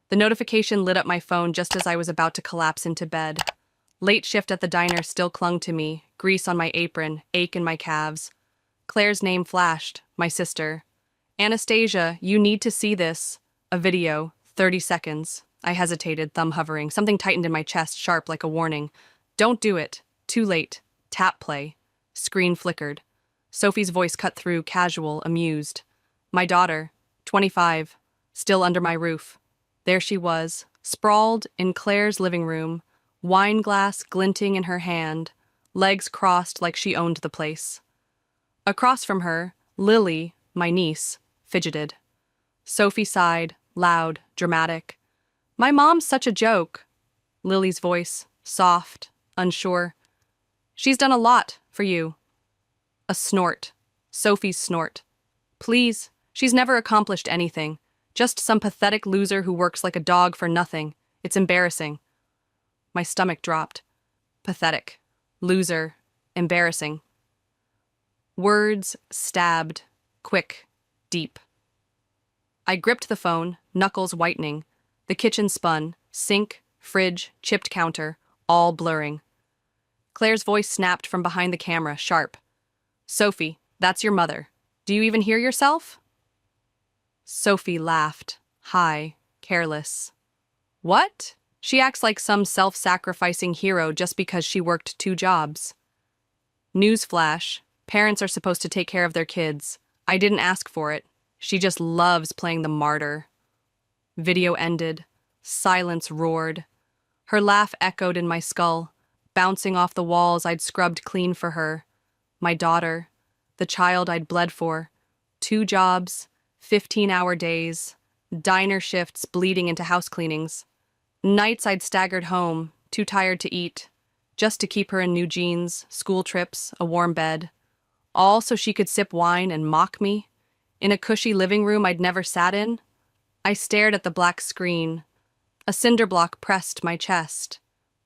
The notification lit up my phone just as I was about to collapse into bed. Late shift at the diner still clung to me, grease on my apron, ache in my calves. Claire's name flashed, my sister. Anastasia, you need to see this. A video, 30 seconds. I hesitated, thumb hovering. Something tightened in my chest, sharp like a warning. Don't do it. Too late. Tap play. Screen flickered. Sophie's voice cut through, casual, amused. My daughter, 25, still under my roof. There she was, sprawled in Claire's living room, wine glass glinting in her hand, legs crossed like she owned the place. Across from her, Lily, my niece, fidgeted. Sophie sighed, loud, dramatic. My mom's such a joke. Lily's voice, soft, unsure. She's done a lot for you. A snort. Sophie's snort. Please, she's never accomplished anything. Just some pathetic loser who works like a dog for nothing. It's embarrassing. My stomach dropped. Pathetic. Loser. Embarrassing. Words stabbed. Quick. Deep. I gripped the phone, knuckles whitening. The kitchen spun. Sink, fridge, chipped counter, all blurring. Claire's voice snapped from behind the camera, sharp. Sophie, that's your mother. Do you even hear yourself? Sophie laughed, high, careless. What? She acts like some self-sacrificing hero just because she worked 2 jobs. Newsflash, parents are supposed to take care of their kids. I didn't ask for it. She just loves playing the martyr. Video ended. Silence roared. Her laugh echoed in my skull, bouncing off the walls I'd scrubbed clean for her. My daughter, the child I'd bled for. 2 jobs, 15-hour days, diner shifts bleeding into house cleanings. Nights I'd staggered home, too tired to eat, just to keep her in new jeans, school trips, a warm bed. All so she could sip wine and mock me. In a cushy living room I'd never sat in. I stared at the black screen. A cinder block pressed my chest.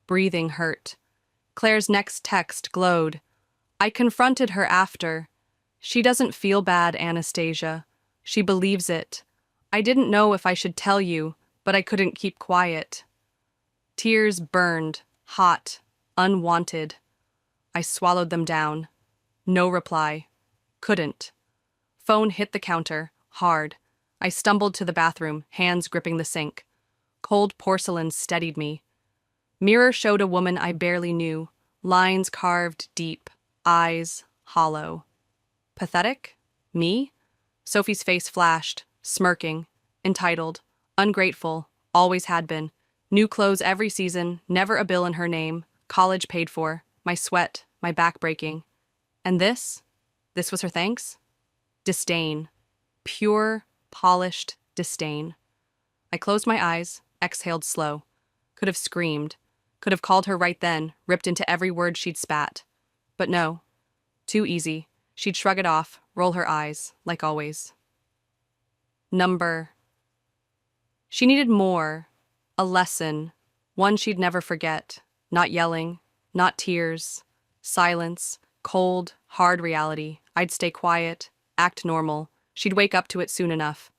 Breathing hurt. Claire's next text glowed. I confronted her after. She doesn't feel bad, Anastasia. She believes it. I didn't know if I should tell you, but I couldn't keep quiet. Tears burned, hot, unwanted. I swallowed them down. No reply. Couldn't. Phone hit the counter, hard. I stumbled to the bathroom, hands gripping the sink. Cold porcelain steadied me. Mirror showed a woman I barely knew, lines carved deep, eyes hollow. Pathetic? Me? Sophie's face flashed, smirking, entitled, ungrateful, always had been. New clothes every season, never a bill in her name, college paid for, my sweat, my back breaking. And this? This was her thanks? Disdain. Pure, polished disdain. I closed my eyes, exhaled slow. Could have screamed. Could have called her right then, ripped into every word she'd spat. But no. Too easy. She'd shrug it off, roll her eyes, like always. Number. She needed more. A lesson. One she'd never forget. Not yelling. Not tears. Silence. Cold, hard reality. I'd stay quiet. Act normal. She'd wake up to it soon enough.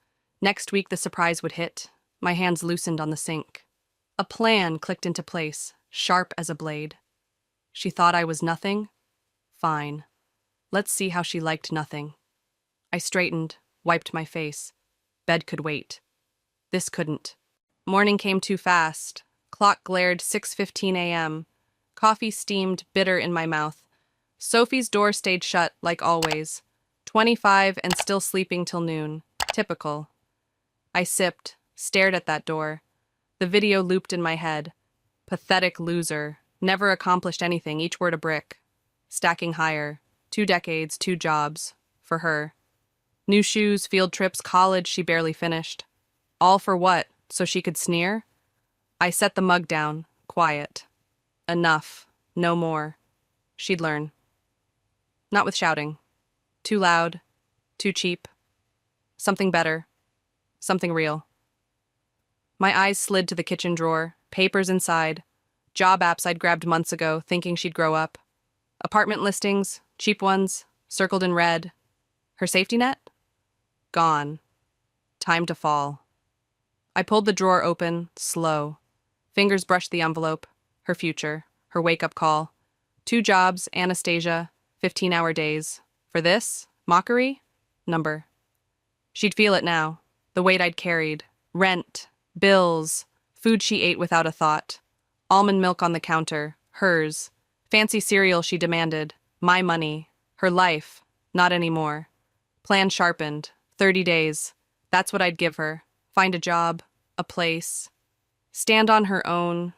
Next week the surprise would hit. My hands loosened on the sink. A plan clicked into place, sharp as a blade. She thought I was nothing? Fine. Let's see how she liked nothing. I straightened, wiped my face. Bed could wait. This couldn't. Morning came too fast. Clock glared 6:15 a.m. Coffee steamed bitter in my mouth. Sophie's door stayed shut, like always. 25 and still sleeping till noon. Typical. I sipped, stared at that door. The video looped in my head. Pathetic loser. Never accomplished anything, each word a brick. Stacking higher. 2 decades, 2 jobs. For her. New shoes, field trips, college she barely finished. All for what? So she could sneer? I set the mug down, quiet. Enough. No more. She'd learn. Not with shouting. Too loud. Too cheap. Something better. Something real. My eyes slid to the kitchen drawer, papers inside, job apps I'd grabbed months ago, thinking she'd grow up. Apartment listings, cheap ones, circled in red. Her safety net? Gone. Time to fall. I pulled the drawer open, slow. Fingers brushed the envelope. Her future. Her wake-up call. 2 jobs, Anastasia, 15-hour days. For this? Mockery? Number. She'd feel it now. The weight I'd carried. Rent. Bills. Food she ate without a thought. Almond milk on the counter. Hers. Fancy cereal she demanded. My money. Her life. Not anymore. Plan sharpened. 30 days. That's what I'd give her. Find a job. A place. Stand on her own.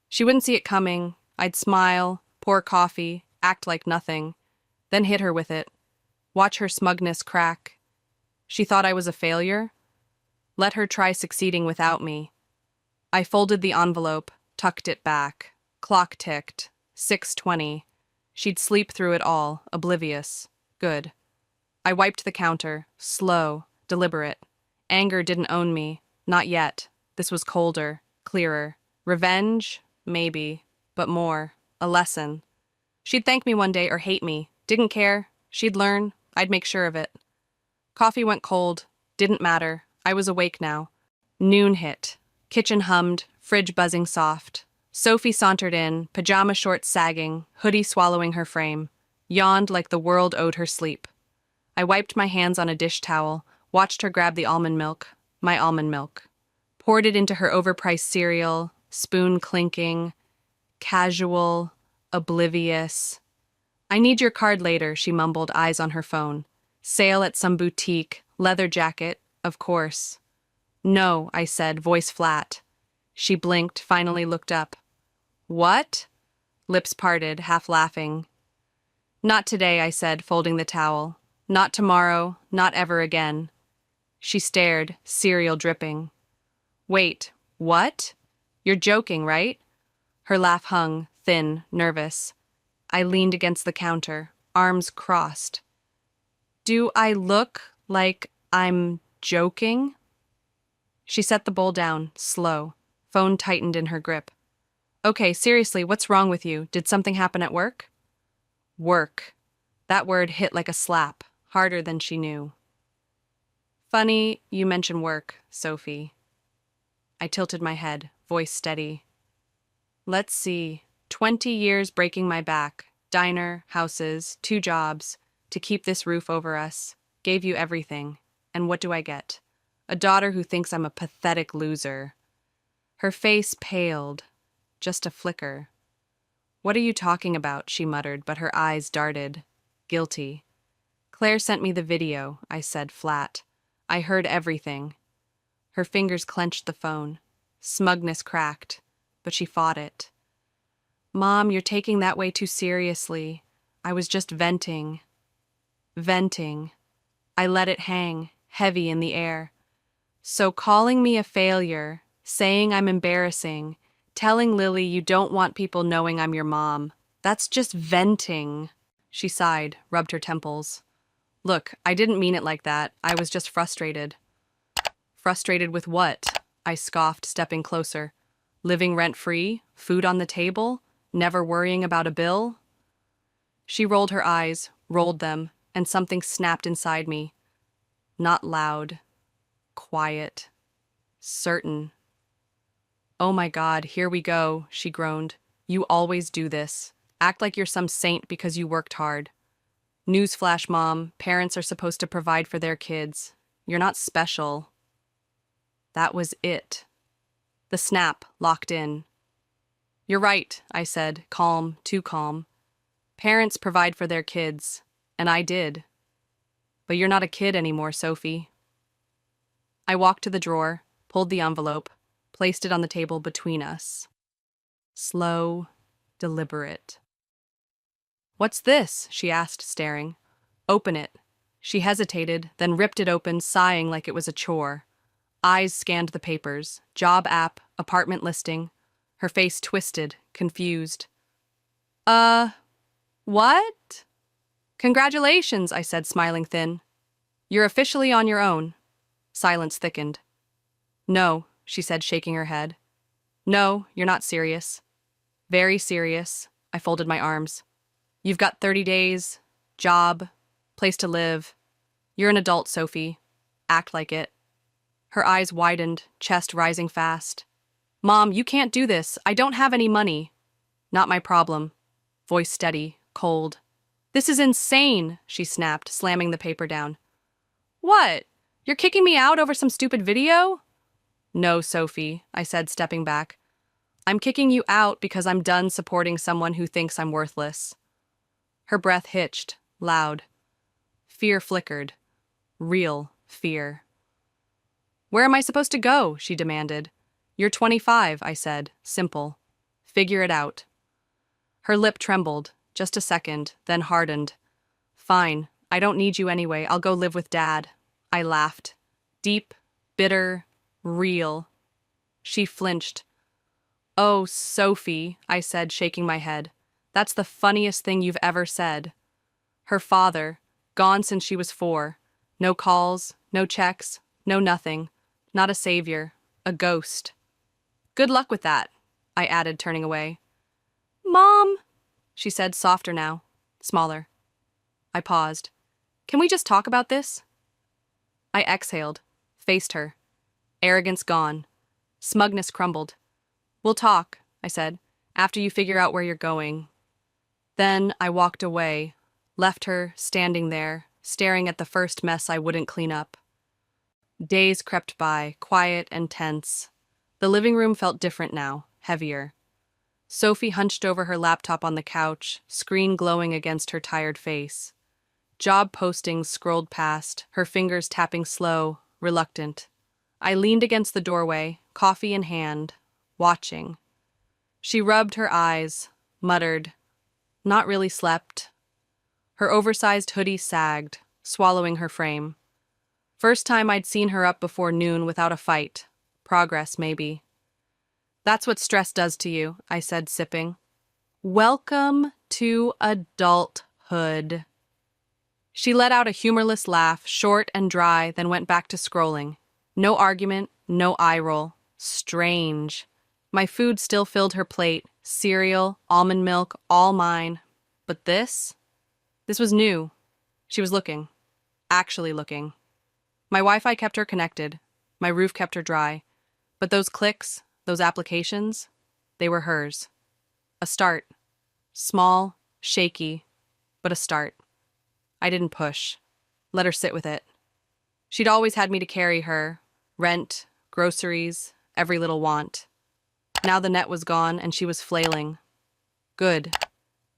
She wouldn't see it coming. I'd smile, pour coffee, act like nothing, then hit her with it. Watch her smugness crack. She thought I was a failure? Let her try succeeding without me. I folded the envelope, tucked it back. Clock ticked. 6:20. She'd sleep through it all, oblivious. Good. I wiped the counter, slow, deliberate. Anger didn't own me. Not yet. This was colder, clearer. Revenge? Maybe. But more. A lesson. She'd thank me one day or hate me. Didn't care. She'd learn. I'd make sure of it. Coffee went cold. Didn't matter. I was awake now. Noon hit. Kitchen hummed, fridge buzzing soft. Sophie sauntered in, pajama shorts sagging, hoodie swallowing her frame. Yawned like the world owed her sleep. I wiped my hands on a dish towel, watched her grab the almond milk, my almond milk. Poured it into her overpriced cereal, spoon clinking, casual, oblivious. I need your card later, she mumbled, eyes on her phone. Sale at some boutique, leather jacket, of course. No, I said, voice flat. She blinked, finally looked up. What? Lips parted, half laughing. Not today, I said, folding the towel. Not tomorrow, not ever again. She stared, cereal dripping. Wait, what? You're joking, right? Her laugh hung, thin, nervous. I leaned against the counter, arms crossed. Do I look like I'm joking? She set the bowl down, slow. Phone tightened in her grip. Okay, seriously, what's wrong with you? Did something happen at work? Work. That word hit like a slap, harder than she knew. Funny you mention work, Sophie. I tilted my head, voice steady. Let's see. 20 years breaking my back. Diner, houses, 2 jobs. To keep this roof over us. Gave you everything. And what do I get? A daughter who thinks I'm a pathetic loser. Her face paled. Just a flicker. What are you talking about? She muttered, but her eyes darted. Guilty. Claire sent me the video, I said flat. I heard everything. Her fingers clenched the phone. Smugness cracked, but she fought it. Mom, you're taking that way too seriously. I was just venting. Venting. I let it hang, heavy in the air. So calling me a failure, saying I'm embarrassing, telling Lily you don't want people knowing I'm your mom, that's just venting. She sighed, rubbed her temples. Look, I didn't mean it like that. I was just frustrated. Frustrated with what? I scoffed, stepping closer. Living rent-free? Food on the table? Never worrying about a bill? She rolled her eyes, rolled them, and something snapped inside me. Not loud. Quiet. Certain. Oh my God, here we go, she groaned. You always do this. Act like you're some saint because you worked hard. Newsflash, Mom. Parents are supposed to provide for their kids. You're not special. That was it. The snap locked in. You're right, I said, calm, too calm. Parents provide for their kids, and I did. But you're not a kid anymore, Sophie. I walked to the drawer, pulled the envelope, placed it on the table between us. Slow, deliberate. What's this? She asked, staring. Open it. She hesitated, then ripped it open, sighing like it was a chore. Eyes scanned the papers. Job app, apartment listing. Her face twisted, confused. What? Congratulations, I said, smiling thin. You're officially on your own. Silence thickened. No, she said, shaking her head. No, you're not serious. Very serious. I folded my arms. You've got 30 days, job, place to live. You're an adult, Sophie. Act like it. Her eyes widened, chest rising fast. Mom, you can't do this. I don't have any money. Not my problem. Voice steady, cold. This is insane, she snapped, slamming the paper down. What? You're kicking me out over some stupid video? No, Sophie, I said, stepping back. I'm kicking you out because I'm done supporting someone who thinks I'm worthless. Her breath hitched, loud. Fear flickered. Real fear. Where am I supposed to go? She demanded. You're 25, I said, simple. Figure it out. Her lip trembled, just a second, then hardened. Fine, I don't need you anyway, I'll go live with Dad. I laughed. Deep, bitter, real. She flinched. Oh, Sophie, I said, shaking my head. That's the funniest thing you've ever said. Her father, gone since she was 4. No calls, no checks, no nothing. Not a savior, a ghost. Good luck with that, I added, turning away. Mom, she said, softer now, smaller. I paused. Can we just talk about this? I exhaled, faced her. Arrogance gone. Smugness crumbled. We'll talk, I said, after you figure out where you're going. Then I walked away, left her standing there, staring at the first mess I wouldn't clean up. Days crept by, quiet and tense. The living room felt different now, heavier. Sophie hunched over her laptop on the couch, screen glowing against her tired face. Job postings scrolled past, her fingers tapping slow, reluctant. I leaned against the doorway, coffee in hand, watching. She rubbed her eyes, muttered, "Not really slept." Her oversized hoodie sagged, swallowing her frame. First time I'd seen her up before noon without a fight. Progress, maybe. That's what stress does to you, I said, sipping. Welcome to adulthood. She let out a humorless laugh, short and dry, then went back to scrolling. No argument, no eye roll. Strange. My food still filled her plate, cereal, almond milk, all mine. But this? This was new. She was looking. Actually looking. My Wi-Fi kept her connected. My roof kept her dry. But those clicks, those applications, they were hers. A start. Small, shaky, but a start. I didn't push. Let her sit with it. She'd always had me to carry her. Rent, groceries, every little want. Now the net was gone and she was flailing. Good.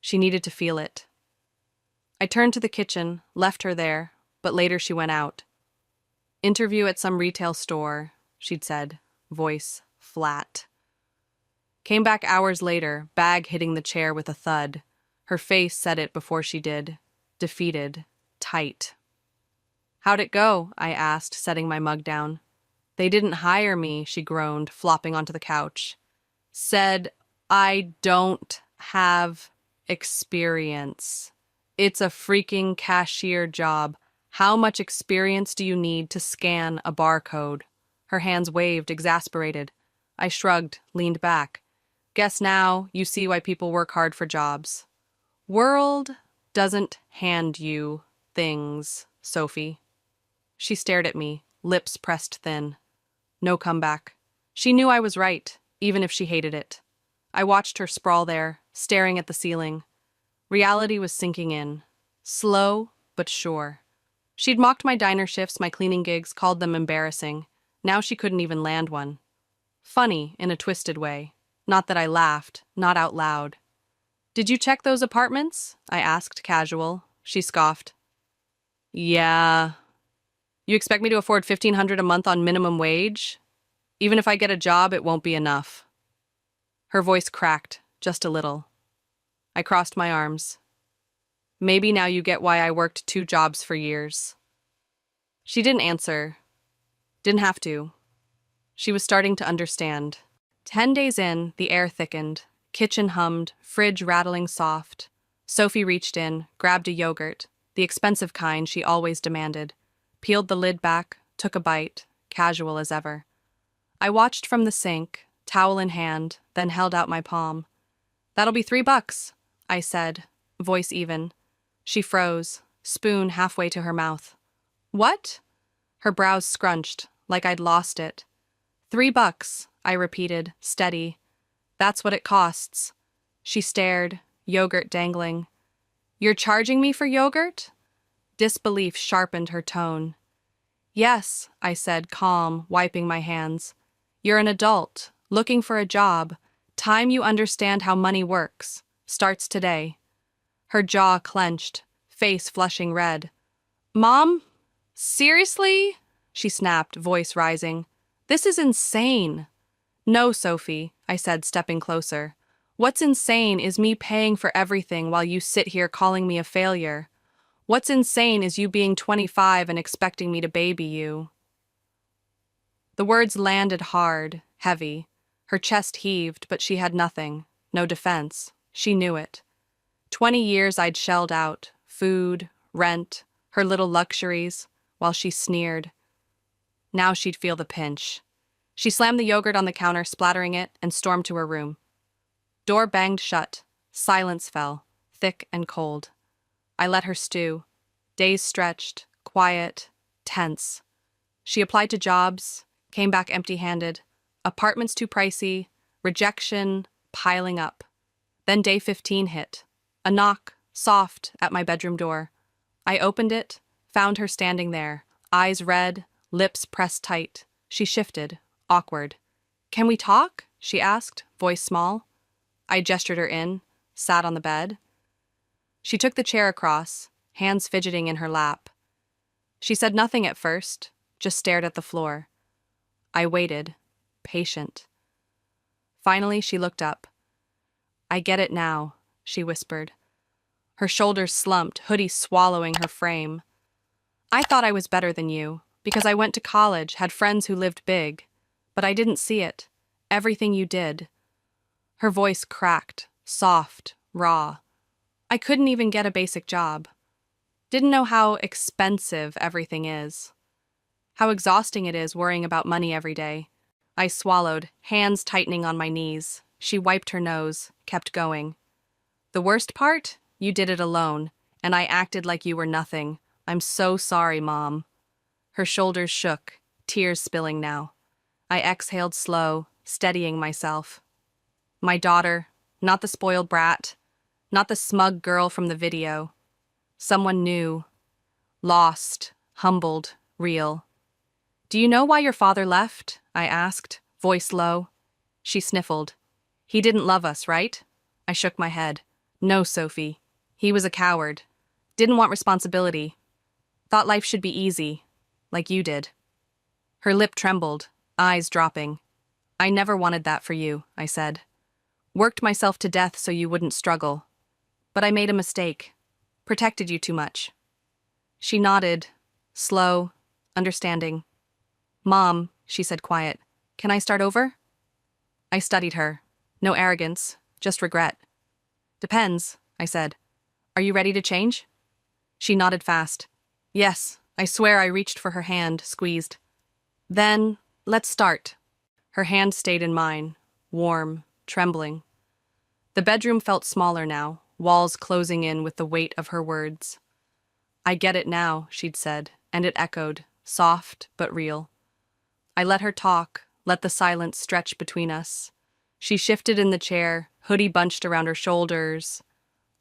She needed to feel it. I turned to the kitchen, left her there, but later she went out. Interview at some retail store, she'd said, voice flat. Came back hours later, bag hitting the chair with a thud. Her face said it before she did. Defeated. Tight. How'd it go? I asked, setting my mug down. They didn't hire me, she groaned, flopping onto the couch. Said, I don't have experience. It's a freaking cashier job. How much experience do you need to scan a barcode? Her hands waved, exasperated. I shrugged, leaned back. Guess now you see why people work hard for jobs. World doesn't hand you things, Sophie. She stared at me, lips pressed thin. No comeback. She knew I was right, even if she hated it. I watched her sprawl there, staring at the ceiling. Reality was sinking in. Slow, but sure. She'd mocked my diner shifts, my cleaning gigs, called them embarrassing. Now she couldn't even land one. Funny, in a twisted way. Not that I laughed, not out loud. Did you check those apartments? I asked, casual. She scoffed. Yeah. You expect me to afford $1,500 a month on minimum wage? Even if I get a job, it won't be enough. Her voice cracked, just a little. I crossed my arms. Maybe now you get why I worked 2 jobs for years. She didn't answer. Didn't have to. She was starting to understand. 10 days in, the air thickened. Kitchen hummed, fridge rattling soft. Sophie reached in, grabbed a yogurt, the expensive kind she always demanded, peeled the lid back, took a bite, casual as ever. I watched from the sink, towel in hand, then held out my palm. That'll be $3, I said, voice even. She froze, spoon halfway to her mouth. What? Her brows scrunched, like I'd lost it. $3, I repeated, steady. That's what it costs. She stared, yogurt dangling. You're charging me for yogurt? Disbelief sharpened her tone. Yes, I said, calm, wiping my hands. You're an adult, looking for a job. Time you understand how money works. Starts today. Her jaw clenched, face flushing red. Mom? Seriously? She snapped, voice rising. This is insane. No, Sophie, I said, stepping closer. What's insane is me paying for everything while you sit here calling me a failure. What's insane is you being 25 and expecting me to baby you. The words landed hard, heavy. Her chest heaved, but she had nothing. No defense. She knew it. 20 years I'd shelled out. Food, rent, her little luxuries, while she sneered. Now she'd feel the pinch. She slammed the yogurt on the counter, splattering it, and stormed to her room. Door banged shut. Silence fell, thick and cold. I let her stew. Days stretched, quiet, tense. She applied to jobs, came back empty-handed. Apartments too pricey, rejection piling up. Then day 15 hit. A knock, soft, at my bedroom door. I opened it, found her standing there, eyes red, lips pressed tight. She shifted, awkward. Can we talk? She asked, voice small. I gestured her in, sat on the bed. She took the chair across, hands fidgeting in her lap. She said nothing at first, just stared at the floor. I waited, patient. Finally, she looked up. I get it now, she whispered. Her shoulders slumped, hoodie swallowing her frame. I thought I was better than you, because I went to college, had friends who lived big. But I didn't see it. Everything you did. Her voice cracked, soft, raw. I couldn't even get a basic job. Didn't know how expensive everything is. How exhausting it is worrying about money every day. I swallowed, hands tightening on my knees. She wiped her nose, kept going. The worst part? You did it alone, and I acted like you were nothing. I'm so sorry, Mom. Her shoulders shook, tears spilling now. I exhaled slow, steadying myself. My daughter, not the spoiled brat, not the smug girl from the video. Someone new, lost, humbled, real. Do you know why your father left? I asked, voice low. She sniffled. He didn't love us, right? I shook my head. No, Sophie. He was a coward. Didn't want responsibility. Thought life should be easy, like you did. Her lip trembled, eyes dropping. I never wanted that for you, I said. Worked myself to death so you wouldn't struggle. But I made a mistake. Protected you too much. She nodded, slow, understanding. Mom, she said quiet, can I start over? I studied her. No arrogance, just regret. Depends, I said. Are you ready to change? She nodded fast. Yes, I swear I reached for her hand, squeezed. Then, let's start. Her hand stayed in mine, warm, trembling. The bedroom felt smaller now, walls closing in with the weight of her words. I get it now, she'd said, and it echoed, soft but real. I let her talk, let the silence stretch between us. She shifted in the chair, hoodie bunched around her shoulders,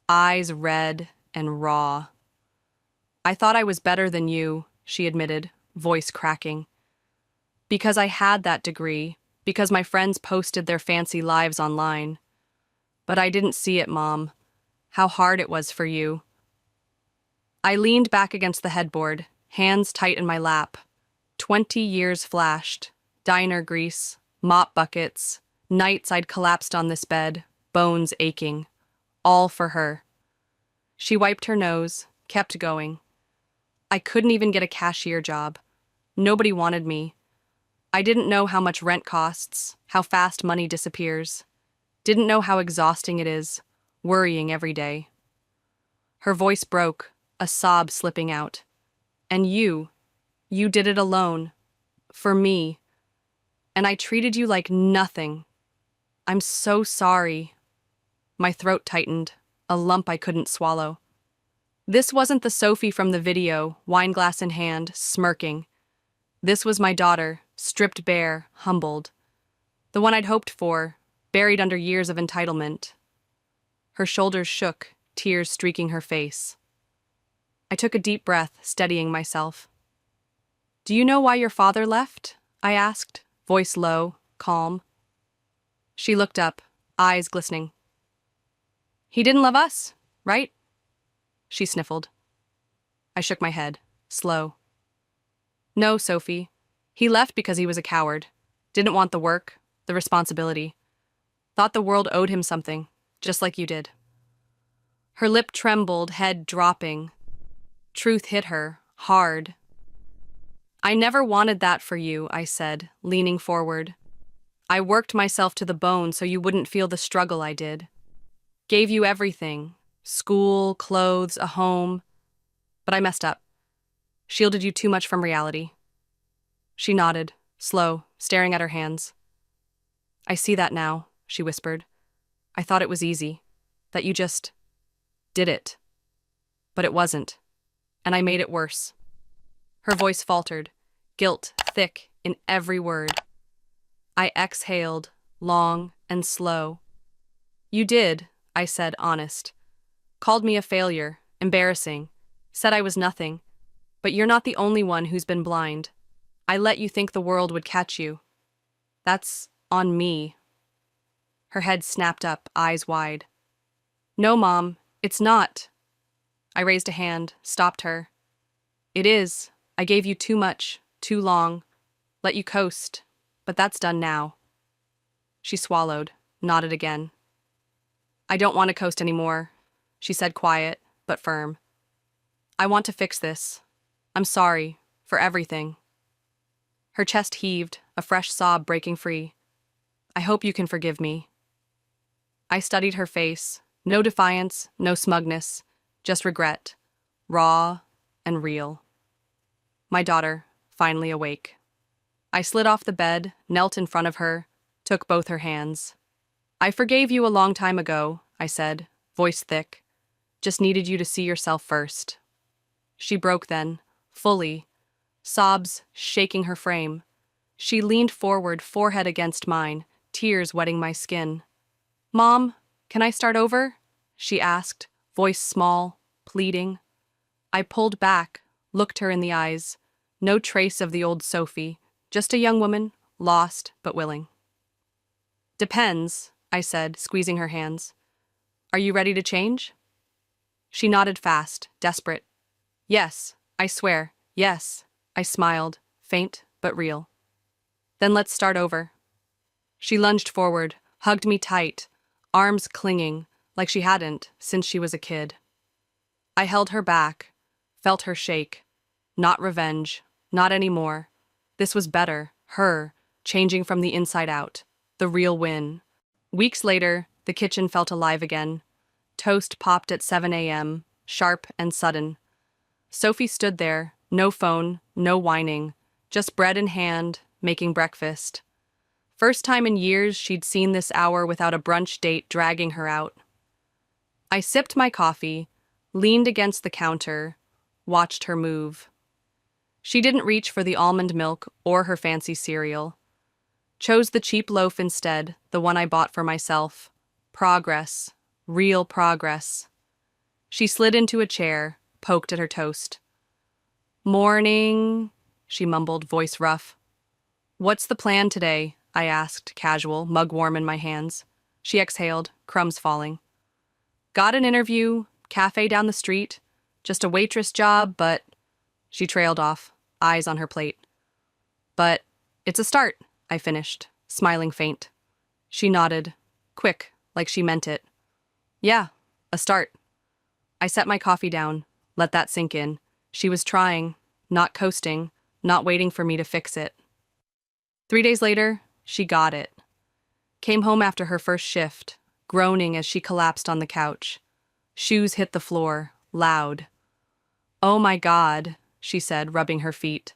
eyes red and raw. I thought I was better than you, she admitted, voice cracking. Because I had that degree, because my friends posted their fancy lives online. But I didn't see it, Mom. How hard it was for you. I leaned back against the headboard, hands tight in my lap. 20 years flashed, diner grease, mop buckets, nights I'd collapsed on this bed, bones aching. All for her. She wiped her nose, kept going. I couldn't even get a cashier job. Nobody wanted me. I didn't know how much rent costs, how fast money disappears. Didn't know how exhausting it is, worrying every day. Her voice broke, a sob slipping out. And you did it alone. For me. And I treated you like nothing. I'm so sorry. My throat tightened, a lump I couldn't swallow. This wasn't the Sophie from the video, wine glass in hand, smirking. This was my daughter, stripped bare, humbled. The one I'd hoped for, buried under years of entitlement. Her shoulders shook, tears streaking her face. I took a deep breath, steadying myself. "Do you know why your father left?" I asked, voice low, calm. She looked up, eyes glistening. "He didn't love us, right?" She sniffled. I shook my head, slow. "No, Sophie. He left because he was a coward. Didn't want the work, the responsibility. Thought the world owed him something, just like you did." Her lip trembled, head dropping. Truth hit her, hard. "I never wanted that for you," I said, leaning forward. "I worked myself to the bone so you wouldn't feel the struggle I did. Gave you everything, school, clothes, a home. But I messed up. Shielded you too much from reality." She nodded, slow, staring at her hands. "I see that now," she whispered. "I thought it was easy, that you just did it. But it wasn't, and I made it worse." Her voice faltered, guilt thick in every word. I exhaled, long and slow. "You did," I said, honest. "Called me a failure, embarrassing, said I was nothing. But you're not the only one who's been blind. I let you think the world would catch you. That's on me." Her head snapped up, eyes wide. "No, Mom, it's not." I raised a hand, stopped her. "It is. I gave you too much, too long. Let you coast. But that's done now." She swallowed, nodded again. "I don't want to coast anymore," she said, quiet but firm. "I want to fix this. I'm sorry for everything." Her chest heaved, a fresh sob breaking free. "I hope you can forgive me." I studied her face. No defiance, no smugness, just regret, raw and real. My daughter, finally awake. I slid off the bed, knelt in front of her, took both her hands. "I forgave you a long time ago," I said, voice thick. "Just needed you to see yourself first." She broke then, fully, sobs shaking her frame. She leaned forward, forehead against mine, tears wetting my skin. "Mom, can I start over?" she asked, voice small, pleading. I pulled back, looked her in the eyes. No trace of the old Sophie, just a young woman, lost but willing. "Depends," I said, squeezing her hands. "Are you ready to change?" She nodded fast, desperate. "Yes, I swear, yes." I smiled, faint but real. "Then let's start over." She lunged forward, hugged me tight, arms clinging, like she hadn't since she was a kid. I held her back, felt her shake. Not revenge, not anymore. This was better, her, changing from the inside out, the real win. Weeks later, the kitchen felt alive again. Toast popped at 7 a.m., sharp and sudden. Sophie stood there, no phone, no whining, just bread in hand, making breakfast. First time in years she'd seen this hour without a brunch date dragging her out. I sipped my coffee, leaned against the counter, watched her move. She didn't reach for the almond milk or her fancy cereal. Chose the cheap loaf instead, the one I bought for myself. Progress, real progress. She slid into a chair, poked at her toast. "Morning," she mumbled, voice rough. "What's the plan today?" I asked, casual, mug warm in my hands. She exhaled, crumbs falling. "Got an interview, cafe down the street. Just a waitress job, but..." She trailed off, eyes on her plate. "But it's a start," I finished, smiling faint. She nodded, quick, like she meant it. "Yeah, a start." I set my coffee down, let that sink in. She was trying, not coasting, not waiting for me to fix it. 3 days later, she got it. Came home after her first shift, groaning as she collapsed on the couch. Shoes hit the floor, loud. "Oh my God," she said, rubbing her feet.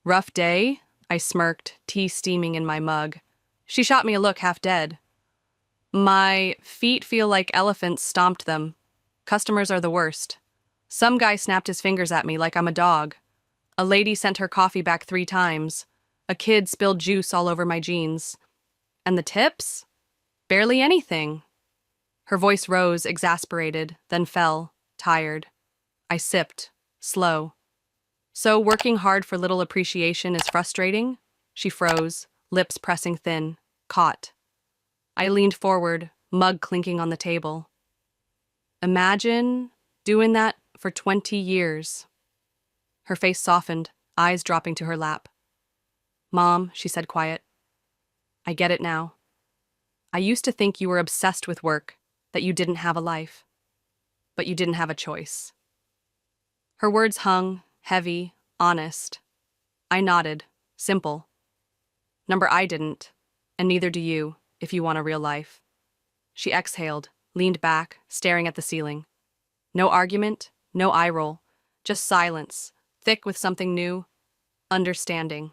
"Rough day?" I smirked, tea steaming in my mug. She shot me a look half dead. "My feet feel like elephants stomped them. Customers are the worst. Some guy snapped his fingers at me like I'm a dog. A lady sent her coffee back 3 times. A kid spilled juice all over my jeans. And the tips? Barely anything. Her voice rose, exasperated, then fell, tired. I sipped, slow. So working hard for little appreciation is frustrating? She froze, lips pressing thin, caught. I leaned forward, mug clinking on the table. Imagine doing that for 20 years. Her face softened, eyes dropping to her lap. Mom, she said quiet. I get it now. I used to think you were obsessed with work, that you didn't have a life. But you didn't have a choice. Her words hung, heavy, honest. I nodded, simple. Number I didn't, and neither do you, if you want a real life. She exhaled, leaned back, staring at the ceiling. No argument, no eye roll, just silence, thick with something new, understanding.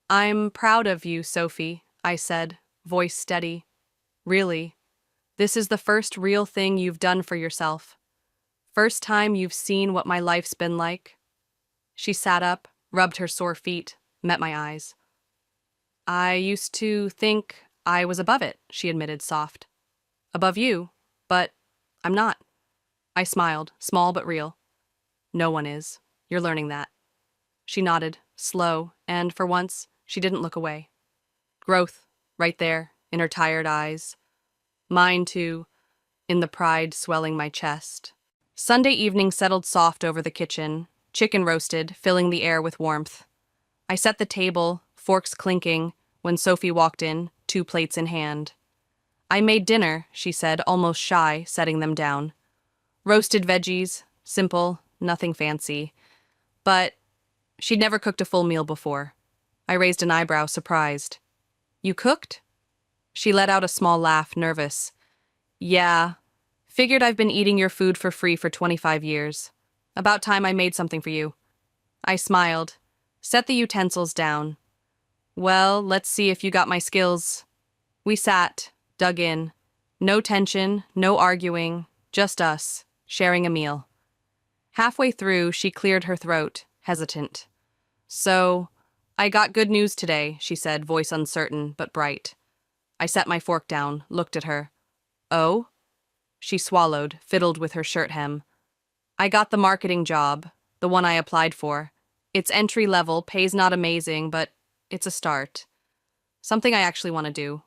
I'm proud of you, Sophie, I said, voice steady. Really, this is the first real thing you've done for yourself. First time you've seen what my life's been like. She sat up, rubbed her sore feet, met my eyes. I used to think I was above it, she admitted, soft. Above you, but I'm not. I smiled, small but real. No one is. You're learning that. She nodded, slow, and for once, she didn't look away. Growth, right there, in her tired eyes. Mine, too, in the pride swelling my chest. Sunday evening settled soft over the kitchen, chicken roasted, filling the air with warmth. I set the table, forks clinking, when Sophie walked in, 2 plates in hand. I made dinner, she said, almost shy, setting them down. Roasted veggies, simple, nothing fancy. But she'd never cooked a full meal before. I raised an eyebrow, surprised. You cooked? She let out a small laugh, nervous. Yeah. Figured I've been eating your food for free for 25 years. About time I made something for you. I smiled, set the utensils down. Well, let's see if you got my skills. We sat, dug in. No tension, no arguing, just us, sharing a meal. Halfway through, she cleared her throat, hesitant. So, I got good news today, she said, voice uncertain but bright. I set my fork down, looked at her. Oh? She swallowed, fiddled with her shirt hem. I got the marketing job, the one I applied for. It's entry level, pays not amazing, but it's a start. Something I actually want to do.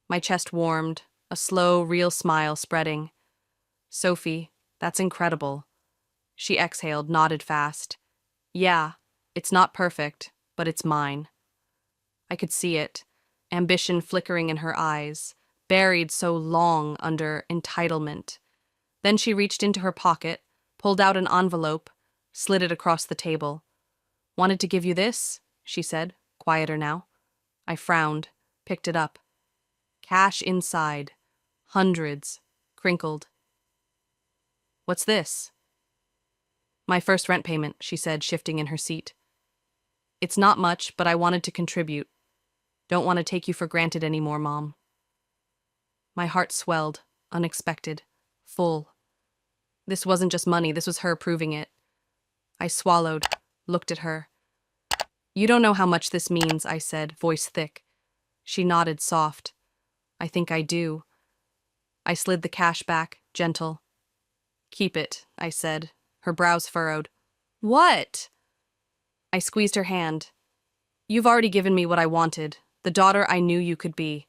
My chest warmed, a slow, real smile spreading. Sophie, that's incredible. She exhaled, nodded fast. Yeah, it's not perfect, but it's mine. I could see it, ambition flickering in her eyes, buried so long under entitlement. Then she reached into her pocket, pulled out an envelope, slid it across the table. Wanted to give you this, she said, quieter now. I frowned, picked it up. Cash inside. Hundreds. Crinkled. What's this? My first rent payment, she said, shifting in her seat. It's not much, but I wanted to contribute. Don't want to take you for granted anymore, Mom. My heart swelled, unexpected, full. This wasn't just money, this was her proving it. I swallowed, looked at her. You don't know how much this means, I said, voice thick. She nodded, soft. I think I do. I slid the cash back, gentle. Keep it, I said, her brows furrowed. What? I squeezed her hand. You've already given me what I wanted, the daughter I knew you could be.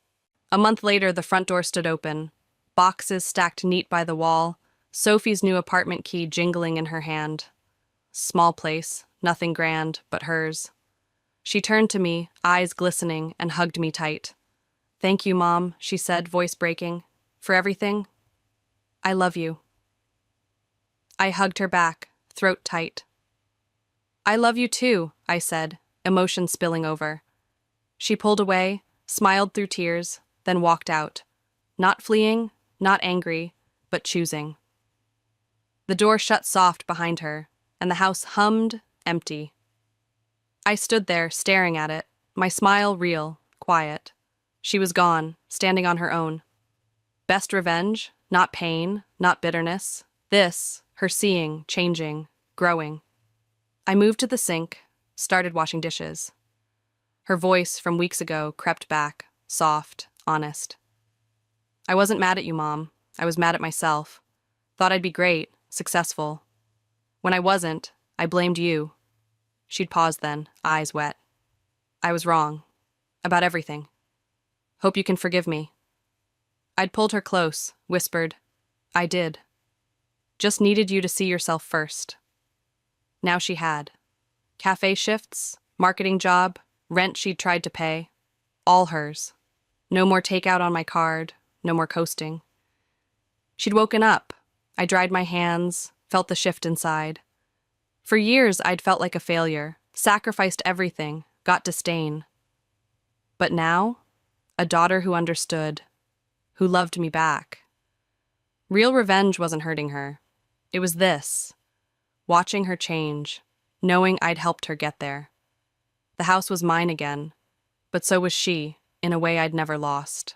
A month later, the front door stood open. Boxes stacked neat by the wall, Sophie's new apartment key jingling in her hand. Small place, nothing grand, but hers. She turned to me, eyes glistening, and hugged me tight. Thank you, Mom, she said, voice breaking. For everything. I love you. I hugged her back, throat tight. I love you too, I said, emotion spilling over. She pulled away, smiled through tears, then walked out. Not fleeing, not angry, but choosing. The door shut soft behind her, and the house hummed, empty. I stood there, staring at it, my smile real, quiet. She was gone, standing on her own. Best revenge, not pain, not bitterness. This, her seeing, changing, growing. I moved to the sink, started washing dishes. Her voice from weeks ago crept back, soft, honest. I wasn't mad at you, Mom. I was mad at myself. Thought I'd be great, successful. When I wasn't, I blamed you. She'd pause then, eyes wet. I was wrong. About everything. Hope you can forgive me. I'd pulled her close, whispered, I did. Just needed you to see yourself first. Now she had. Cafe shifts, marketing job, rent she'd tried to pay. All hers. No more takeout on my card, no more coasting. She'd woken up. I dried my hands, felt the shift inside. For years, I'd felt like a failure, sacrificed everything, got disdain. But now, a daughter who understood, who loved me back. Real revenge wasn't hurting her. It was this, watching her change, knowing I'd helped her get there. The house was mine again, but so was she, in a way I'd never lost.